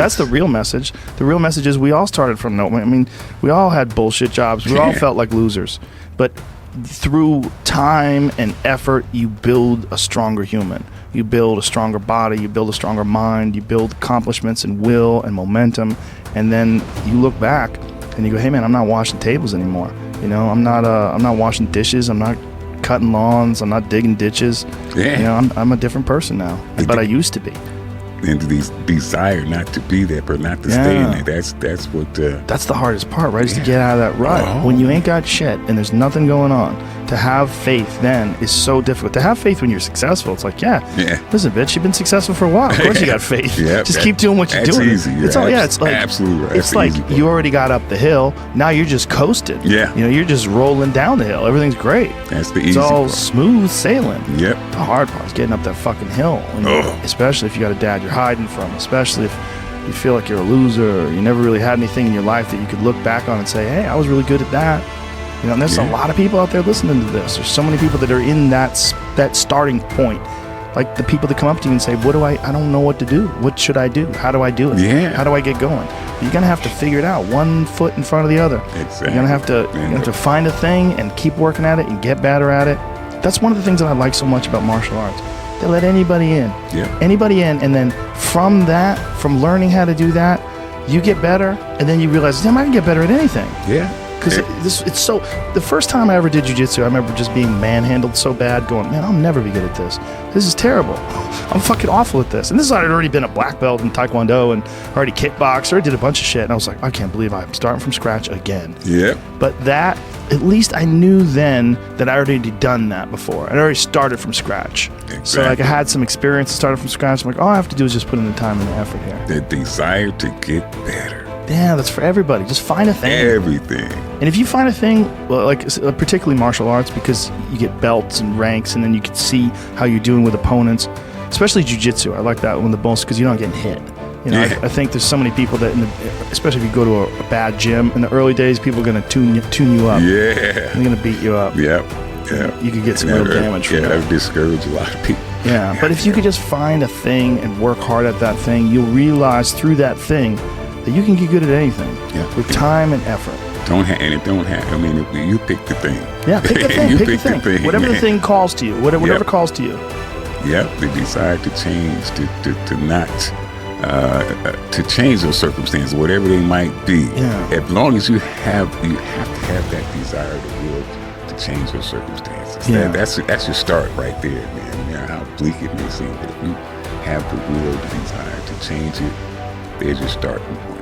That's the real message. The real message is we all started from nowhere. I mean, we all had bullshit jobs. We all felt like losers. But through time and effort, you build a stronger human. You build a stronger body. You build a stronger mind. You build accomplishments and will and momentum. And then you look back and you go, hey man, I'm not washing tables anymore. You know, I'm not washing dishes. I'm not cutting lawns. I'm not digging ditches. Yeah. You know, I'm a different person now. But I used to be. And these desire not to be there, but not to stay in there. That's what. That's the hardest part, right? Is to get out of that rut. When you ain't got shit and there's nothing going on, to have faith then is so difficult. To have faith when you're successful, it's like, listen, bitch, you've been successful for a while. Of course you got faith. Just keep doing what you're doing. That's easy. It's it's like absolutely right. It's like you already got up the hill. Now you're just coasting. Yeah. You know, you're just rolling down the hill. Everything's great. That's the easy It's all part. smooth sailing. Yep. The hard part is getting up that fucking hill. Especially if you got a dad you're hiding from. Especially if you feel like you're a loser or you never really had anything in your life that you could look back on and say, hey, I was really good at that. You know, and there's a lot of people out there listening to this. There's so many people that are in that starting point. Like the people that come up to you and say, I don't know what to do. What should I do? How do I do it? Yeah. How do I get going? You're going to have to figure it out, one foot in front of the other. Exactly. You're going to have to find a thing and keep working at it and get better at it. That's one of the things that I like so much about martial arts. They let anybody in. Yeah. Anybody in, and then from learning how to do that, you get better, and then you realize, damn, I can get better at anything. Yeah. Because it's so. The first time I ever did jiu-jitsu, I remember just being manhandled so bad, going, man, I'll never be good at this. This is terrible. I'm fucking awful at this. And this is, I'd already been a black belt in Taekwondo and already kickboxed, already did a bunch of shit. And I was like, I can't believe I'm starting from scratch again. Yeah. But that, at least I knew then that I already done that before. I'd already started from scratch. Exactly. So like I had some experience and started from scratch. I'm like, all I have to do is just put in the time and the effort here. The desire to get better. Yeah, that's for everybody. Just find a thing. Everything. And if you find a thing, well, like particularly martial arts, because you get belts and ranks, and then you can see how you're doing with opponents, especially jiu-jitsu. I like that one the most because you're not getting hit. You know, I think there's so many people that, especially if you go to a bad gym, in the early days, people are going to tune you up. Yeah. They're going to beat you up. Yep. Yeah. You could get some real damage from that. that. That would discourage a lot of people. Yeah, but if you could just find a thing and work hard at that thing, you'll realize through that thing that you can get good at anything with time and effort. I mean, you pick the thing. Yeah, pick the thing. pick the thing. Whatever the thing calls to you. Whatever calls to you. Yep, the desire to change, to not, to change those circumstances, whatever they might be. Yeah. As long as you have to have that desire, the will to change those circumstances. Yeah. That's your start right there, man. You know, how bleak it may seem, but if you have the will, the desire to change it, there's your starting point.